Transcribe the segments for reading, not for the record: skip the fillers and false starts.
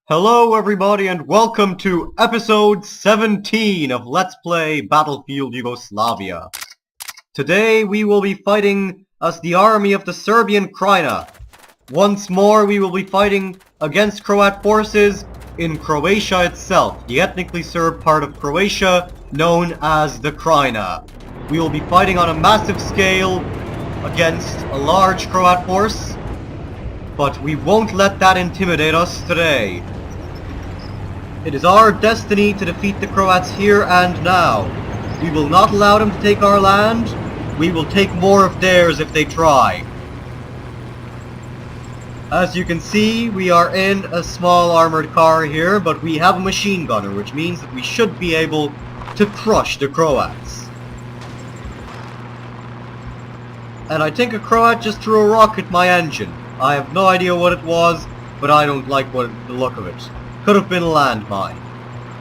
Hello everybody and welcome to episode 17 of Let's Play Battlefield Yugoslavia. Today we will be fighting as the army of the Serbian Krajina. Once more we will be fighting against Croat forces in Croatia itself, the ethnically Serb part of Croatia known as the Krajina. We will be fighting on a massive scale against a large Croat force, but we won't let that intimidate us today. It is our destiny to defeat the Croats here and now. We will not allow them to take our land. We will take more of theirs if they try. As you can see, we are in a small armored car here, but we have a machine gunner, which means that we should be able to crush the Croats. And I think a Croat just threw a rock at my engine. I have no idea what it was, but I don't like the look of it. Could have been a landmine.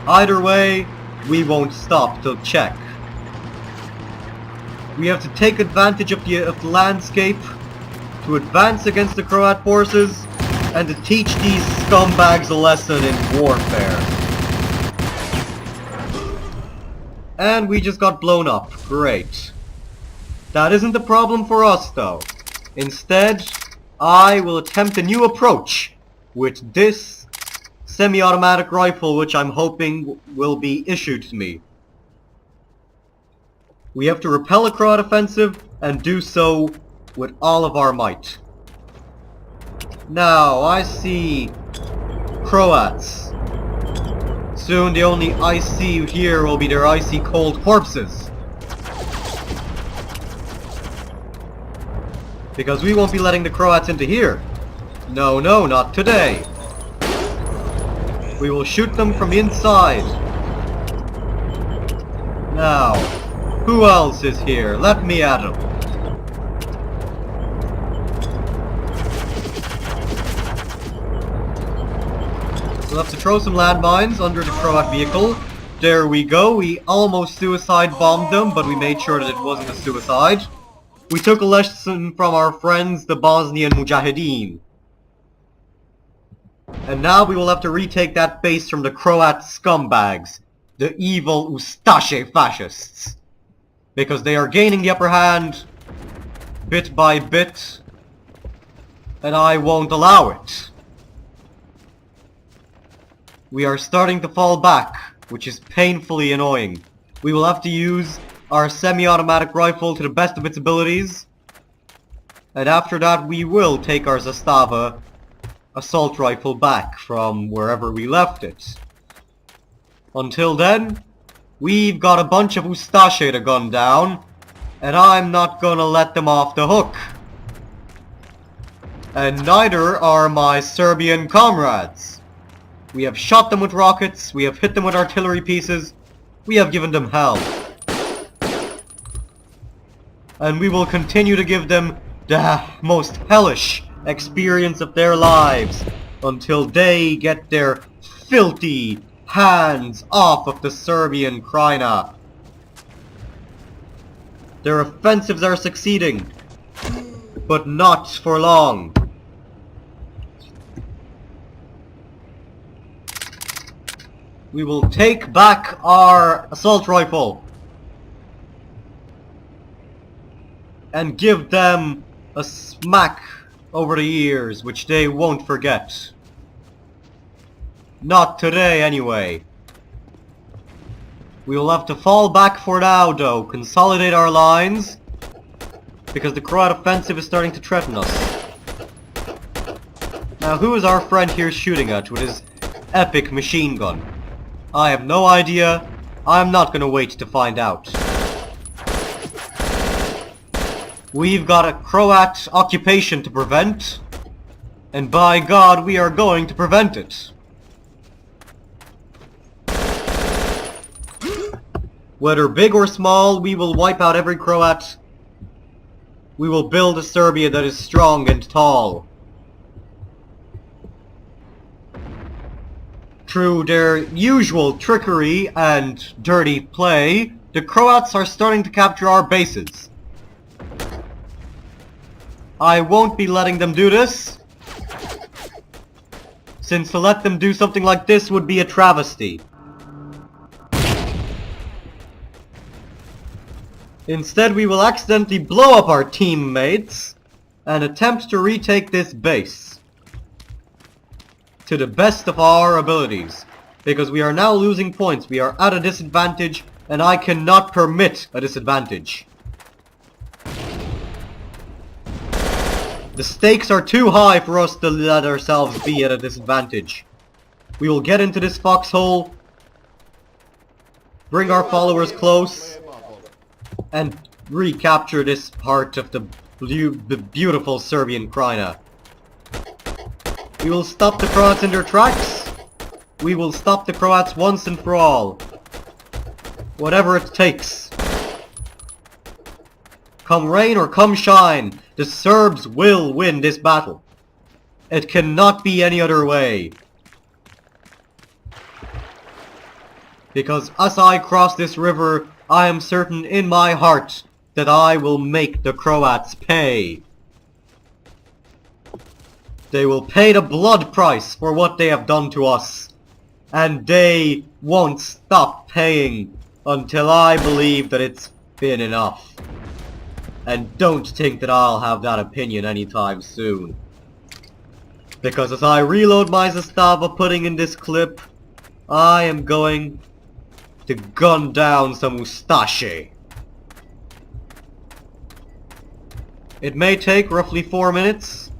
Either way, we won't stop to check. We have to take advantage of the landscape to advance against the Croat forces and to teach these scumbags a lesson in warfare. And we just got blown up. Great. That isn't the problem for us though. Instead, I will attempt a new approach with this semi-automatic rifle, which I'm hoping will be issued to me. We have to repel a Croat offensive and do so with all of our might. Now, I see Croats. Soon the only I see here will be their icy cold corpses. Because we won't be letting the Croats into here. No, not today. We will shoot them from inside. Now, who else is here? Let me at him. We'll have to throw some landmines under the Croat vehicle. There we go. We almost suicide bombed them, but we made sure that it wasn't a suicide. We took a lesson from our friends, the Bosnian Mujahideen. And now we will have to retake that base from the Croat scumbags, the evil Ustaše fascists. Because they are gaining the upper hand, bit by bit, and I won't allow it. We are starting to fall back, which is painfully annoying. We will have to use our semi-automatic rifle to the best of its abilities, and after that we will take our Zastava assault rifle back from wherever we left it. Until then, we've got a bunch of Ustaše to gun down, and I'm not gonna let them off the hook. And neither are my Serbian comrades. We have shot them with rockets, we have hit them with artillery pieces, we have given them hell. And we will continue to give them the most hellish experience of their lives until they get their filthy hands off of the Serbian Krajina. Their offensives are succeeding, but not for long. We will take back our assault rifle and give them a smack over the ears, which they won't forget. Not today, anyway. We will have to fall back for now, though, consolidate our lines, because the Croat offensive is starting to threaten us. Now, who is our friend here shooting at with his epic machine gun? I have no idea. I'm not gonna wait to find out. We've got a Croat occupation to prevent, and by God, we are going to prevent it. Whether big or small, we will wipe out every Croat. We will build a Serbia that is strong and tall. through their usual trickery and dirty play, the Croats are starting to capture our bases. I won't be letting them do this, since to let them do something like this would be a travesty. Instead, we will accidentally blow up our teammates and attempt to retake this base to the best of our abilities, because we are now losing points. We are at a disadvantage, and I cannot permit a disadvantage. The stakes are too high for us to let ourselves be at a disadvantage. We will get into this foxhole, bring our followers close, and recapture this part of the beautiful Serbian Krajina. We will stop the Croats in their tracks. We will stop the Croats once and for all. Whatever it takes. Come rain or come shine, the Serbs will win this battle. It cannot be any other way. Because as I cross this river, I am certain in my heart that I will make the Croats pay. They will pay the blood price for what they have done to us. And they won't stop paying until I believe that it's been enough. And don't think that I'll have that opinion anytime soon. Because as I reload my Zastava putting in this clip, I am going to gun down some Ustaše. It may take roughly 4 minutes.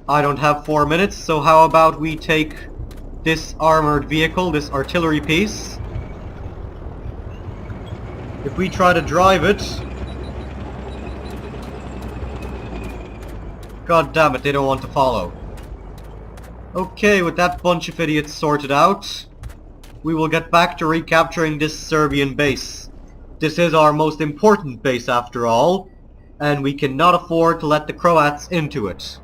I don't have 4 minutes, so how about we take this armored vehicle, this artillery piece. If we try to drive it... God damn it, they don't want to follow. Okay, with that bunch of idiots sorted out, we will get back to recapturing this Serbian base. This is our most important base after all, and we cannot afford to let the Croats into it.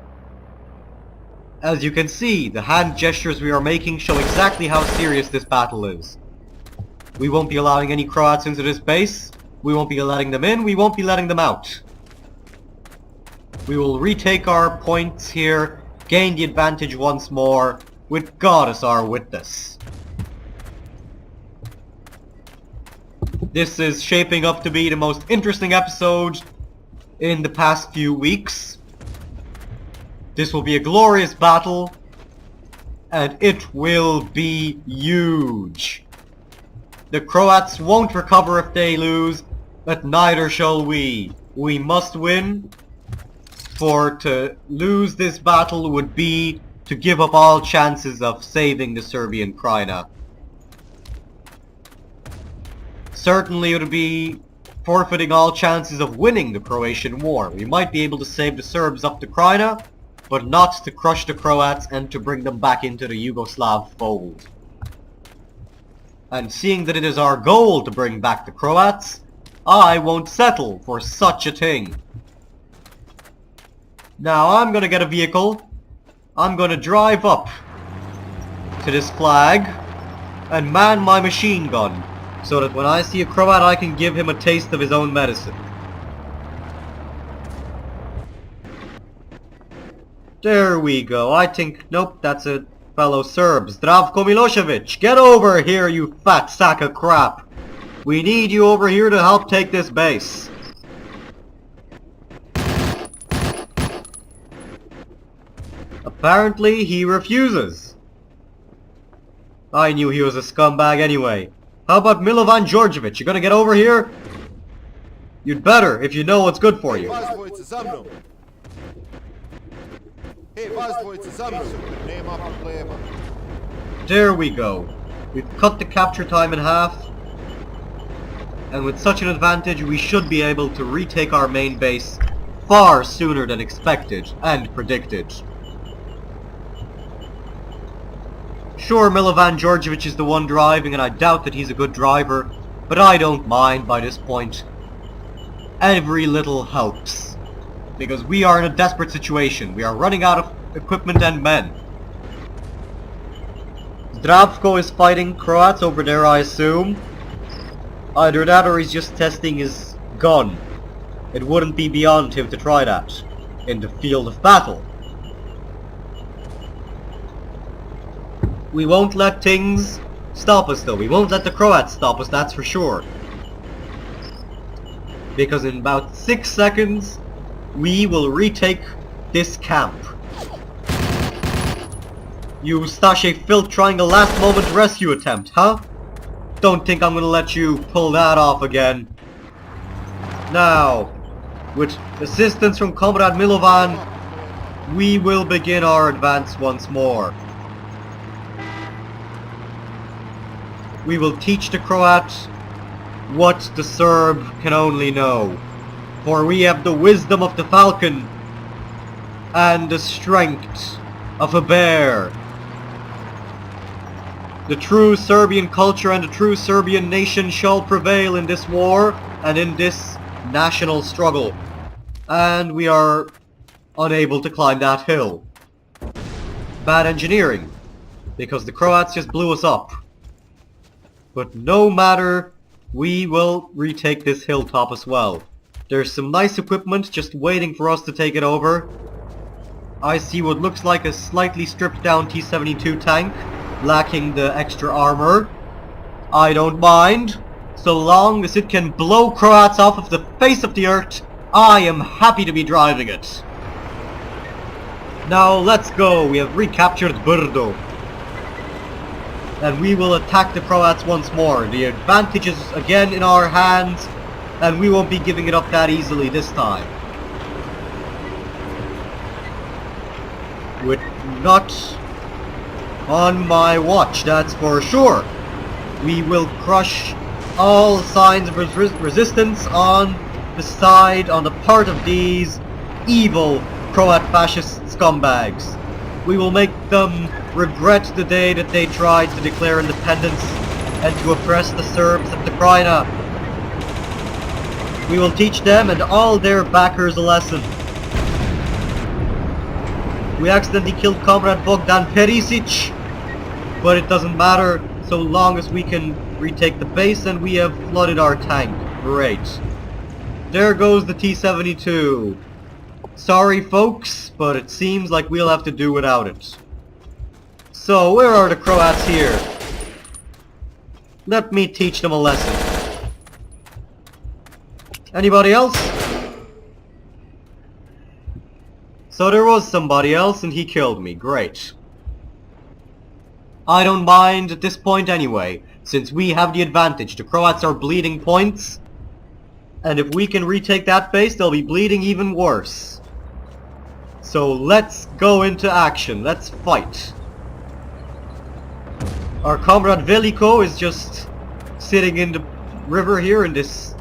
As you can see, the hand gestures we are making show exactly how serious this battle is. We won't be allowing any Croats into this base, we won't be letting them in, we won't be letting them out. We will retake our points here, gain the advantage once more, with God as our witness. This is shaping up to be the most interesting episode in the past few weeks. This will be a glorious battle, and it will be huge. The Croats won't recover if they lose, but neither shall we. We must win, for to lose this battle would be to give up all chances of saving the Serbian Krajina. Certainly it would be forfeiting all chances of winning the Croatian War. We might be able to save the Serbs up to Krajina, but not to crush the Croats and to bring them back into the Yugoslav fold. And seeing that it is our goal to bring back the Croats, I won't settle for such a thing. Now I'm gonna get a vehicle, I'm gonna drive up to this flag and man my machine gun, so that when I see a Croat I can give him a taste of his own medicine. There we go. I think... Nope, that's a fellow Serb. Zdravko Milosevic! Get over here, you fat sack of crap! We need you over here to help take this base. Apparently, he refuses. I knew he was a scumbag anyway. How about Milovan Djordjevic? You gonna get over here? You'd better, if you know what's good for you. There we go. We've cut the capture time in half. And with such an advantage, we should be able to retake our main base far sooner than expected and predicted. Sure, Milovan Djordjevic is the one driving, and I doubt that he's a good driver, but I don't mind by this point. Every little helps. Because we are in a desperate situation. We are running out of equipment and men. Zdravko is fighting Croats over there, I assume. Either that or he's just testing his gun. It wouldn't be beyond him to try that in the field of battle. We won't let things stop us though. We won't let the Croats stop us, that's for sure. Because in about 6 seconds, we will retake this camp. You Stashe filth trying a last moment rescue attempt, huh? Don't think I'm gonna let you pull that off again. Now, with assistance from Comrade Milovan, we will begin our advance once more. We will teach the Croat what the Serb can only know. For we have the wisdom of the falcon and the strength of a bear. The true Serbian culture and the true Serbian nation shall prevail in this war and in this national struggle. And we are unable to climb that hill. Bad engineering, because the Croats just blew us up. But no matter, we will retake this hilltop as well. There's some nice equipment just waiting for us to take it over. I see what looks like a slightly stripped down T-72 tank, lacking the extra armor. I don't mind. So long as it can blow Croats off of the face of the earth, I am happy to be driving it. Now let's go. We have recaptured Brdo. And we will attack the Croats once more. The advantage is again in our hands, and we won't be giving it up that easily this time. With not on my watch, that's for sure. We will crush all signs of resistance on the side, on the part of these evil Croat fascist scumbags. We will make them regret the day that they tried to declare independence and to oppress the Serbs of the Krajina. We will teach them and all their backers a lesson. We accidentally killed Comrade Bogdan Perisic, but it doesn't matter so long as we can retake the base and we have flooded our tank. Great. There goes the T-72. Sorry folks, but it seems like we'll have to do without it. So, where are the Croats here? Let me teach them a lesson. Anybody else? So there was somebody else and he killed me. Great. I don't mind at this point anyway, since we have the advantage. The Croats are bleeding points, and if we can retake that base, they'll be bleeding even worse. So let's go into action. Let's fight. Our comrade Veliko is just sitting in the river here in this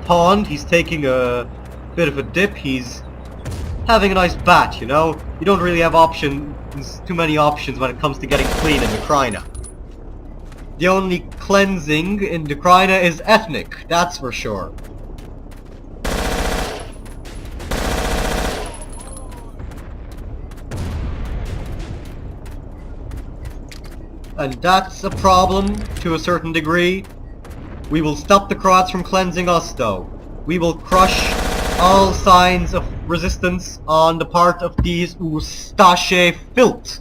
pond. He's taking a bit of a dip. He's having a nice bath, you know? You don't really have too many options when it comes to getting clean in the Krajina. The only cleansing in the Krajina is ethnic, that's for sure. And that's a problem to a certain degree. We will stop the Croats from cleansing us though. We will crush all signs of resistance on the part of these Ustaše filth.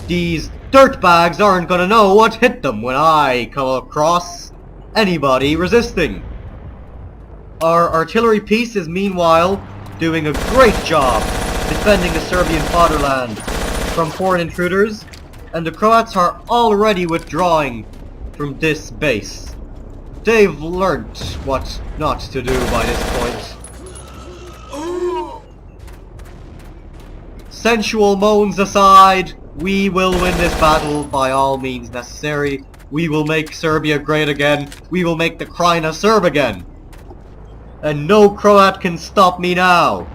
These dirtbags aren't gonna know what hit them when I come across anybody resisting. Our artillery piece is meanwhile doing a great job defending the Serbian fatherland from foreign intruders, and the Croats are already withdrawing from this base. They've learnt what not to do by this point. Sensual moans aside, we will win this battle by all means necessary. We will make Serbia great again. We will make the Krajina Serb again. And no Croat can stop me now.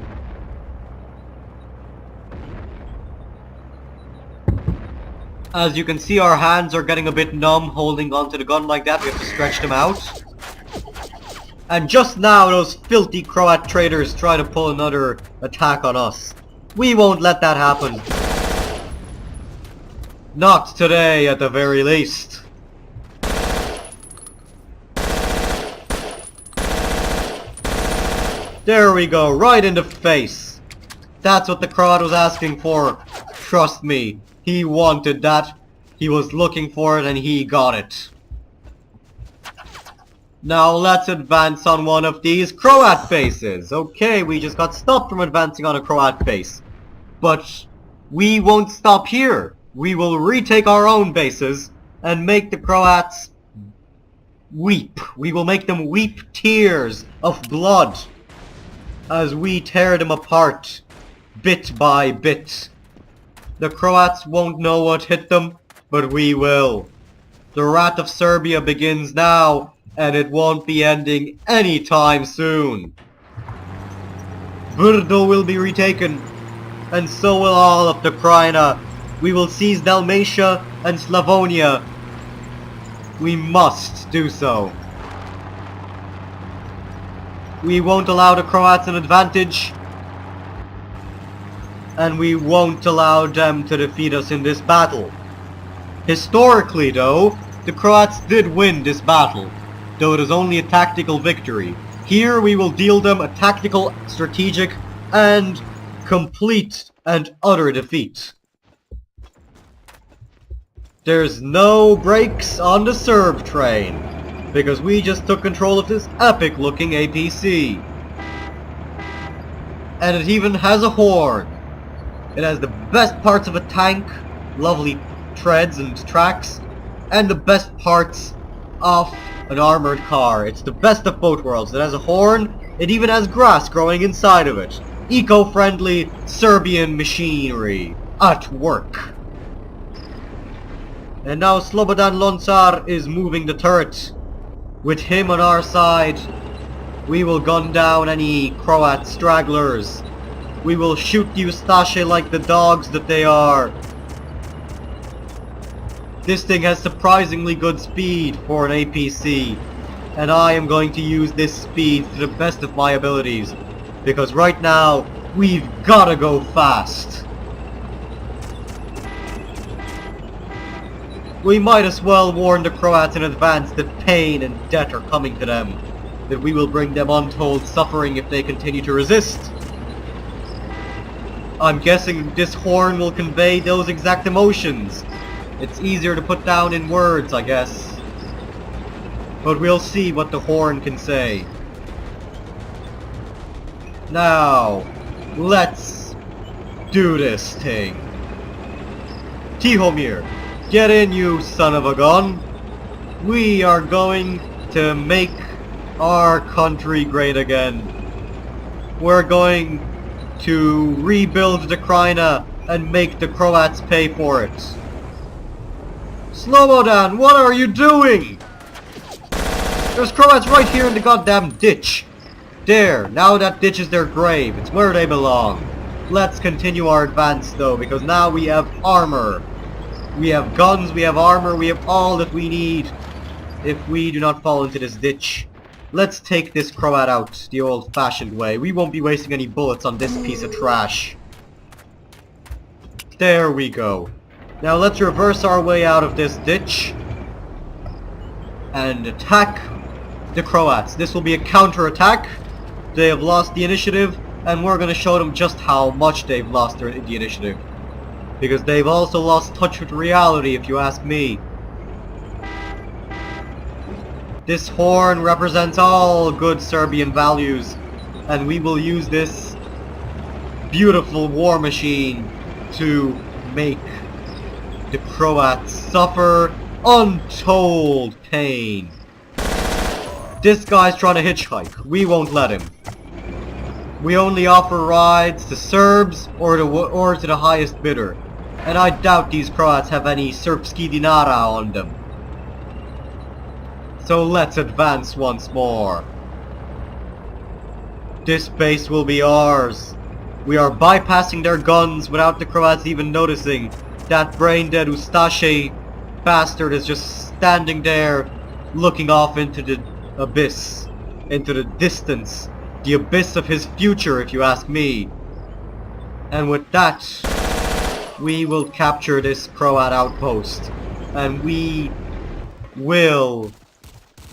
As you can see, our hands are getting a bit numb holding onto the gun like that. We have to stretch them out. And just now, those filthy Croat traitors try to pull another attack on us. We won't let that happen. Not today, at the very least. There we go, right in the face. That's what the Croat was asking for. Trust me, he wanted that. He was looking for it and he got it. Now let's advance on one of these Croat bases. Okay, we just got stopped from advancing on a Croat base. But we won't stop here. We will retake our own bases and make the Croats weep. We will make them weep tears of blood as we tear them apart, bit by bit. The Croats won't know what hit them, but we will. The wrath of Serbia begins now, and it won't be ending anytime soon. Brdo will be retaken, and so will all of the Krajina. We will seize Dalmatia and Slavonia. We must do so. We won't allow the Croats an advantage, and we won't allow them to defeat us in this battle. Historically, though, the Croats did win this battle, though it is only a tactical victory. Here we will deal them a tactical, strategic, and complete and utter defeat. There's no brakes on the Serb train, because we just took control of this epic looking APC. And it even has a horn. It has the best parts of a tank, lovely treads and tracks, and the best parts of an armored car. It's the best of both worlds. It has a horn, it even has grass growing inside of it. Eco-friendly Serbian machinery at work. And now Slobodan Lončar is moving the turret. With him on our side, we will gun down any Croat stragglers. We will shoot the Ustaše like the dogs that they are. This thing has surprisingly good speed for an APC, and I am going to use this speed to the best of my abilities, because right now, we've gotta go fast. We might as well warn the Croats in advance that pain and death are coming to them, that we will bring them untold suffering if they continue to resist. I'm guessing this horn will convey those exact emotions. It's easier to put down in words, I guess. But we'll see what the horn can say. Now, let's do this thing. Tihomir, get in, you son of a gun. We are going to make our country great again. We're going to rebuild the Krajina and make the Croats pay for it. Slobodan, what are you doing? There's Croats right here in the goddamn ditch. There, now that ditch is their grave. It's where they belong. Let's continue our advance though, because now we have armor. We have guns, we have armor, we have all that we need if we do not fall into this ditch. Let's take this Croat out the old-fashioned way. We won't be wasting any bullets on this piece of trash. There we go. Now let's reverse our way out of this ditch and attack the Croats. This will be a counter-attack. They have lost the initiative, and we're going to show them just how much they've lost the initiative. Because they've also lost touch with reality, if you ask me. This horn represents all good Serbian values, and we will use this beautiful war machine to make the Croats suffer untold pain. This guy's trying to hitchhike. We won't let him. We only offer rides to Serbs or to the highest bidder. And I doubt these Croats have any Srpski dinara on them. So let's advance once more. This base will be ours. We are bypassing their guns without the Croats even noticing. That brain-dead Ustaše bastard is just standing there, looking off into the abyss, into the distance, the abyss of his future, if you ask me. And with that, we will capture this Croat outpost, and we will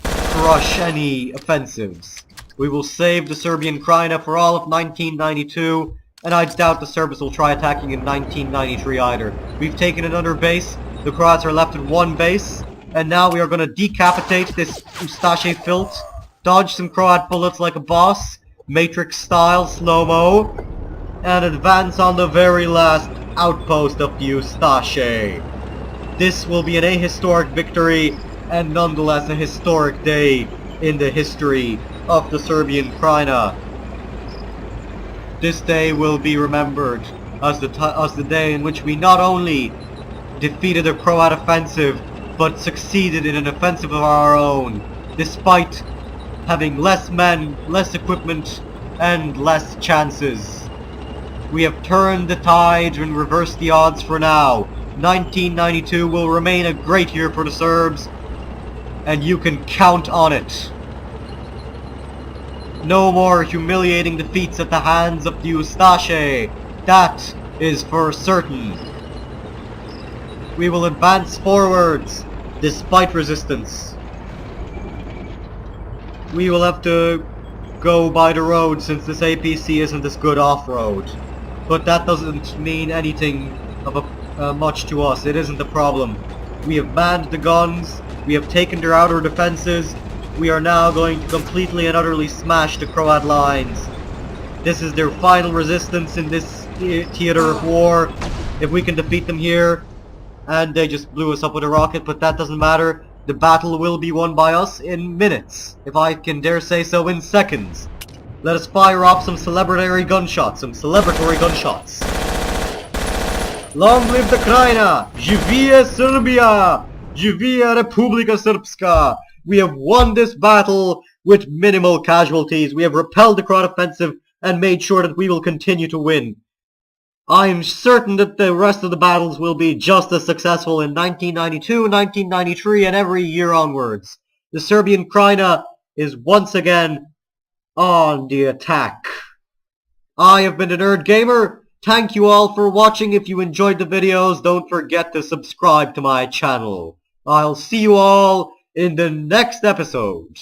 crush any offensives. We will save the Serbian Krajina for all of 1992, and I doubt the Serbs will try attacking in 1993 either. We've taken another base, the Croats are left with one base, and now we are going to decapitate this Ustaše filth, dodge some Croat bullets like a boss, Matrix style, slow-mo, and advance on the very last outpost of the Ustaše. This will be an ahistoric victory, and nonetheless a historic day in the history of the Serbian Krajina. This day will be remembered as the day in which we not only defeated a Croat offensive, but succeeded in an offensive of our own, despite having less men, less equipment, and less chances. We have turned the tide and reversed the odds for now. 1992 will remain a great year for the Serbs, and you can count on it. No more humiliating defeats at the hands of the Ustaše. That is for certain. We will advance forwards despite resistance. We will have to go by the road since this APC isn't as good off-road. But that doesn't mean anything of much to us. It isn't a problem. We have manned the guns. We have taken their outer defenses. We are now going to completely and utterly smash the Croat lines. This is their final resistance in this theater of war. If we can defeat them here, and they just blew us up with a rocket, but that doesn't matter. The battle will be won by us in minutes, if I can dare say so, in seconds. Let us fire off some celebratory gunshots, Long live the Krajina! Živije Serbia! Živije Republika Srpska! We have won this battle with minimal casualties. We have repelled the Croat offensive and made sure that we will continue to win. I am certain that the rest of the battles will be just as successful in 1992, 1993, and every year onwards. The Serbian Krajina is once again on the attack. I have been the Nerd Gamer. Thank you all for watching. If you enjoyed the videos, don't forget to subscribe to my channel. I'll see you all in the next episode.